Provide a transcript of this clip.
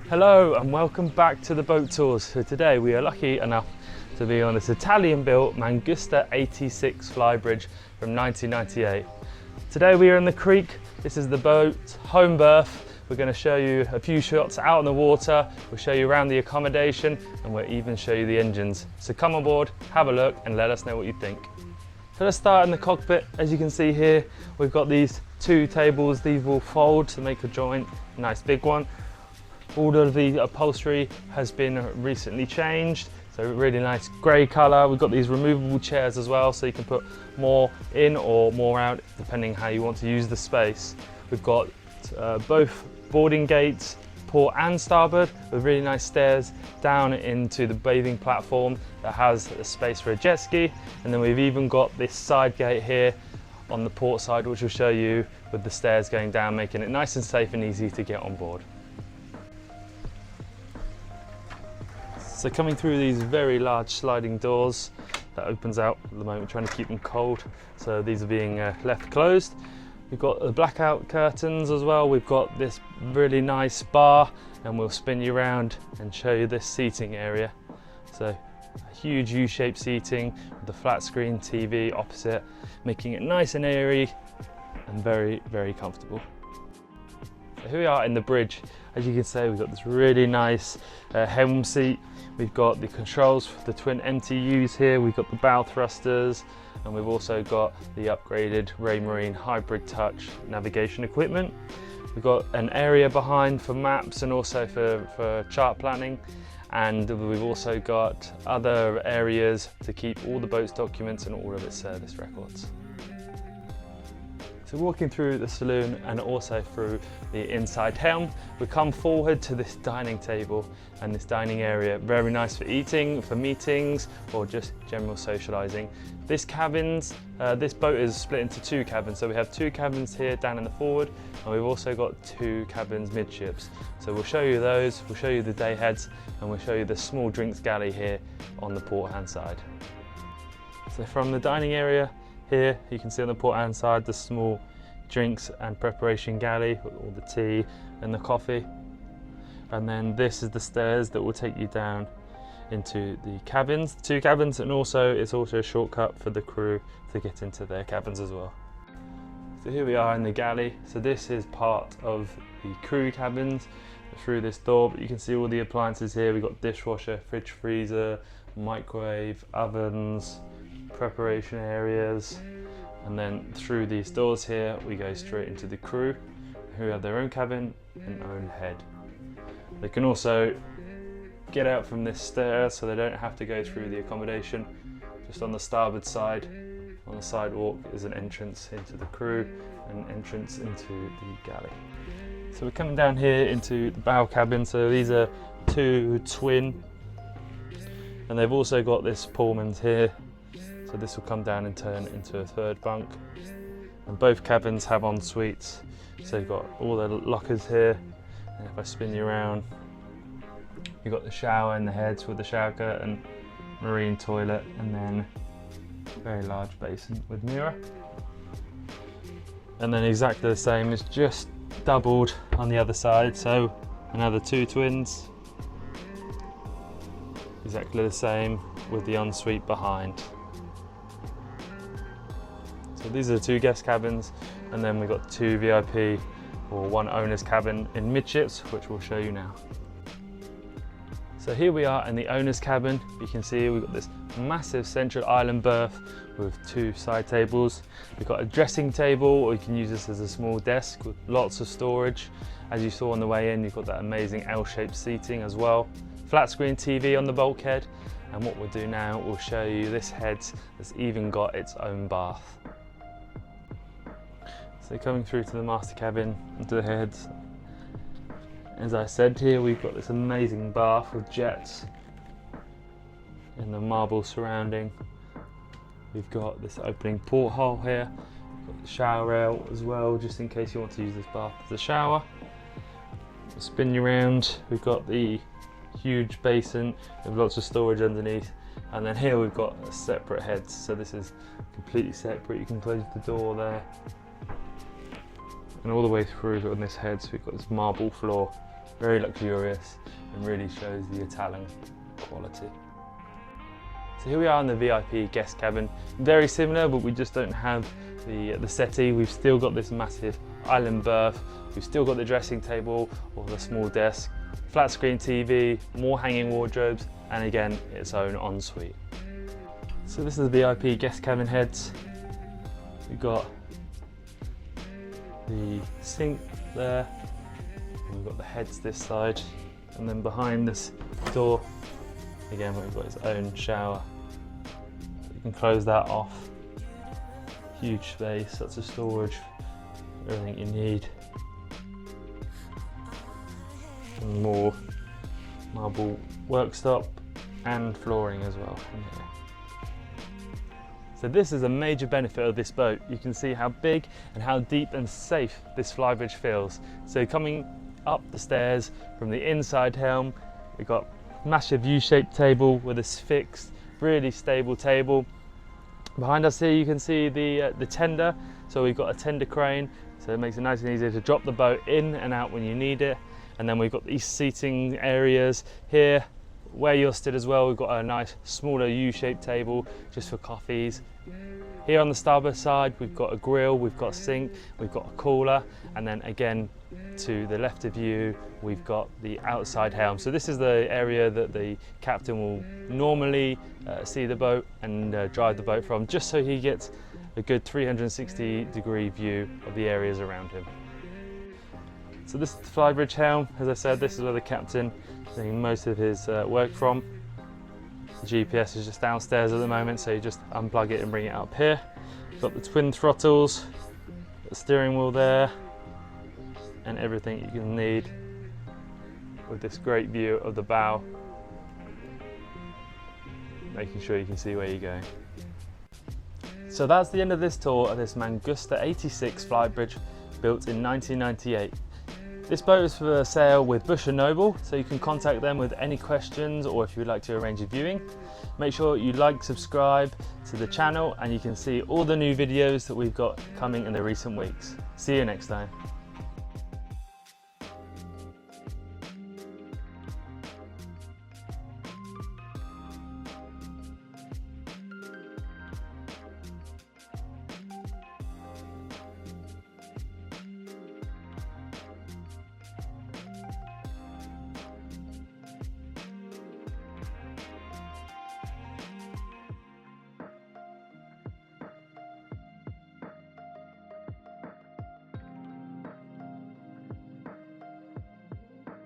Hello and welcome back to the boat tours. So today we are lucky enough to be on this Italian built Mangusta 86 Flybridge from 1998. Today we are in the creek. This is the boat's home berth. We're going to show you a few shots out on the water. We'll show you around the accommodation and we'll even show you the engines. So come on board, have a look and let us know what you think. So let's start in the cockpit. As you can see here, we've got these two tables. These will fold to make a joint, a nice big one. All of the upholstery has been recently changed, so really nice grey colour. We've got these removable chairs as well, so you can put more in or more out depending how you want to use the space. We've got both boarding gates, port and starboard, with really nice stairs down into the bathing platform that has a space for a jet ski. And then we've even got this side gate here on the port side, which will show you with the stairs going down, making it nice and safe and easy to get on board. So coming through these very large sliding doors that opens out at the moment, we're trying to keep them cold. So these are being left closed. We've got the blackout curtains as well. We've got this really nice bar and we'll spin you around and show you this seating area. So a huge U-shaped seating with the flat screen TV opposite, making it nice and airy and very, very comfortable. So here we are in the bridge. As you can see, we've got this really nice helm seat. We've got the controls for the twin MTUs here. We've got the bow thrusters, and we've also got the upgraded Raymarine hybrid touch navigation equipment. We've got an area behind for maps and also for chart planning. And we've also got other areas to keep all the boat's documents and all of its service records. So walking through the saloon and also through the inside helm, we come forward to this dining table and this dining area. Very nice for eating, for meetings, or just general socialising. This boat is split into two cabins. So we have two cabins here down in the forward, and we've also got two cabins midships. So we'll show you those, we'll show you the day heads, and we'll show you the small drinks galley here on the port hand side. So from the dining area, here you can see on the port hand side the small drinks and preparation galley with all the tea and the coffee. And then this is the stairs that will take you down into the cabins, two cabins, and also it's also a shortcut for the crew to get into their cabins as well. So here we are in the galley. So this is part of the crew cabins through this door, but you can see all the appliances here. We've got dishwasher, fridge, freezer, microwave, ovens, preparation areas, and then through these doors here we go straight into the crew, who have their own cabin and own head. They can also get out from this stair, so they don't have to go through the accommodation. Just on the starboard side, on the sidewalk, is an entrance into the crew and entrance into the galley. So we're coming down here into the bow cabin. So these are two twin, and they've also got this Pullman's here. So this will come down and turn into a third bunk. And both cabins have en suites. So you've got all the lockers here. And if I spin you around, you've got the shower and the heads with the shower curtain, marine toilet, and then a very large basin with mirror. And then exactly the same, it's just doubled on the other side. So another two twins. Exactly the same with the ensuite behind. So these are the two guest cabins, and then we've got two VIP or one owner's cabin in midships, which we'll show you now. So here we are in the owner's cabin. You can see we've got this massive central island berth with two side tables. We've got a dressing table, or you can use this as a small desk with lots of storage. As you saw on the way in, you've got that amazing L-shaped seating as well. Flat screen TV on the bulkhead, And what we'll do now, we'll show you this head that's even got its own bath. So coming through to the master cabin, into the head, as I said, here we've got this amazing bath with jets and the marble surrounding. We've got this opening porthole here, we've got the shower rail as well, just in case you want to use this bath as a shower. We'll spin you around, we've got the huge basin with lots of storage underneath, and then here we've got a separate heads, so this is completely separate. You can close the door there, and all the way through on this head, so we've got this marble floor, very luxurious and really shows the Italian quality. So here we are in the VIP guest cabin, very similar, but we just don't have the settee. We've still got this massive island berth, we've still got the dressing table or the small desk, flat screen TV, more hanging wardrobes, and again its own ensuite. So this is the VIP guest cabin heads. We've got the sink there, and we've got the heads this side, and then behind this door again we've got its own shower. You can close that off. Huge space, lots of storage, everything you need. And more marble worktop and flooring as well in here. So this is a major benefit of this boat. You can see how big and how deep and safe this Flybridge feels. So coming up the stairs from the inside helm, we've got massive U-shaped table with this fixed, really stable table. Behind us here you can see the tender. So we've got a tender crane, so it makes it nice and easy to drop the boat in and out when you need it. And then we've got these seating areas here where you're stood as well. We've got a nice smaller U-shaped table just for coffees. Here on the starboard side we've got a grill, we've got a sink, we've got a cooler, and then again to the left of you we've got the outside helm. So this is the area that the captain will normally see the boat and drive the boat from, just so he gets a good 360-degree view of the areas around him. So this is the Flybridge helm. As I said, this is where the captain is doing most of his work from. The GPS is just downstairs at the moment, so you just unplug it and bring it up here. Got the twin throttles, the steering wheel there, and everything you can need with this great view of the bow, making sure you can see where you're going. So that's the end of this tour of this Mangusta 86 Flybridge, built in 1998. This boat is for sale with Bush & Noble, so you can contact them with any questions or if you would like to arrange a viewing. Make sure you like, subscribe to the channel, and you can see all the new videos that we've got coming in the recent weeks. See you next time.